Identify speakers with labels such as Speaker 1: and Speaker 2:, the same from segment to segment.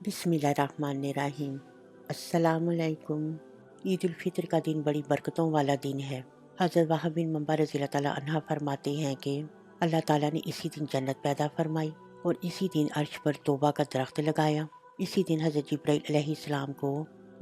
Speaker 1: बिस्मिल्लाहिर्रहमानिर्रहीम। अस्सलामुअलैकुम। ईद उल फितर का दिन बड़ी बरकतों वाला दिन है। हज़रत वहाब बिन मंबा रज़ियल्लाहु ताला अन्हा फरमाते हैं कि अल्लाह ताला ने इसी दिन जन्नत पैदा फरमाई और इसी दिन अर्श पर तौबा का दरख्त लगाया। इसी दिन हज़रत जिब्राईल अलैहिस्सलाम को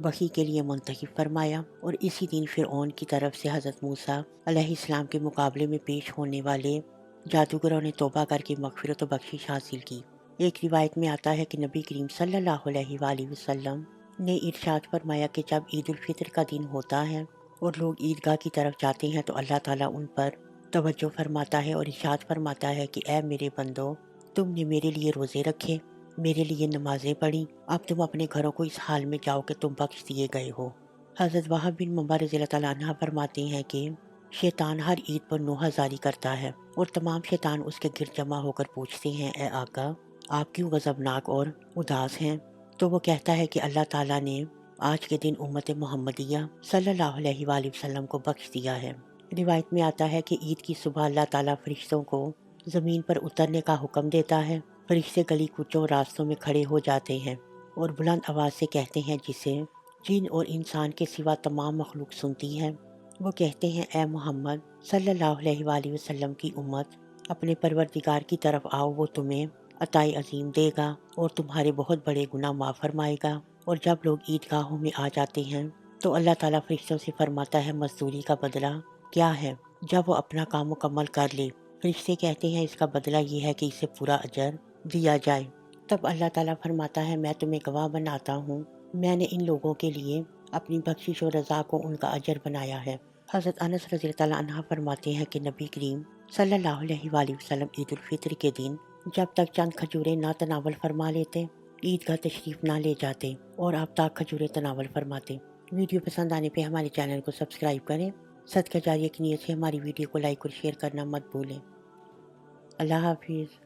Speaker 1: वही के लिए मुंतखब फरमाया और इसी दिन फ़िरऔन की तरफ से हज़रत मूसा अलैहिस्सलाम के मुकाबले में पेश होने वाले जादूगरों ने तौबा करके मग़फ़िरत व बख्शिश हासिल की। एक रिवायत में आता है कि नबी करीम सल्लल्लाहु अलैहि वसल्लम ने इरशाद फरमाया कि जब ईद उल फितर का दिन होता है और लोग ईदगाह की तरफ जाते हैं तो अल्लाह ताला उन पर तवज्जो फरमाता है और इरशाद फरमाता है कि ए मेरे बंदो, तुमने मेरे लिए रोज़े रखे, मेरे लिए नमाजें पढ़ी, अब तुम अपने घरों को इस हाल में जाओ कि तुम बख्श दिए गए हो। हज़रत वहाब बिन मुंबा रज़ियल्लाहु ताला अन्हा फरमाते हैं कि शैतान हर ईद पर नौहज़ारी करता है और तमाम शैतान उसके गिरद जमा होकर पूछते हैं, ए आका, आप क्यों गज़बनाक और उदास हैं? तो वो कहता है कि अल्लाह ताला ने आज के दिन उम्मत मोहम्मदिया सल्लल्लाहु अलैहि वसल्लम को बख्श दिया है। रिवायत में आता है कि ईद की सुबह अल्लाह ताला फरिश्तों को ज़मीन पर उतरने का हुक्म देता है। फरिश्ते गली कूचों रास्तों में खड़े हो जाते हैं और बुलंद आवाज़ से कहते हैं, जिसे जिन और इंसान के सिवा तमाम मखलूक सुनती है। वो कहते हैं, ए मोहम्मद सल्लल्लाहु अलैहि वसल्लम की उम्मत, अपने परवरदिगार की तरफ आओ, वो तुम्हें अताई अजीम देगा और तुम्हारे बहुत बड़े गुनाह माफ़ फरमाएगा। और जब लोग ईदगाहों में आ जाते हैं तो अल्लाह ताला फरिश्तों से फरमाता है, मजदूरी का बदला क्या है? जब वो अपना काम मुकम्मल कर ले, फरिश्ते कहते हैं, इसका बदला ये है कि इसे पूरा अजर दिया जाए। तब अल्लाह ताला फरमाता है, मैं तुम्हें गवाह बनाता हूँ, मैंने इन लोगों के लिए अपनी बख्शिश और रज़ा को उनका अजर बनाया है। हज़रत अनस रज़ियल्लाहु ताला अन्हा फरमाते हैं कि नबी करीम सल्लल्लाहु अलैहि वसल्लम ईद उल फितर के दिन जब तक चंद खजूरें ना तनावल फरमा लेते, ईदगाह तशरीफ़ ना ले जाते और आफ्ताब खजूरें तनावल फरमाते। वीडियो पसंद आने पे हमारे चैनल को सब्सक्राइब करें। सदका जारिया की नीयत से हमारी वीडियो को लाइक और शेयर करना मत भूलें। अल्लाह हाफिज़।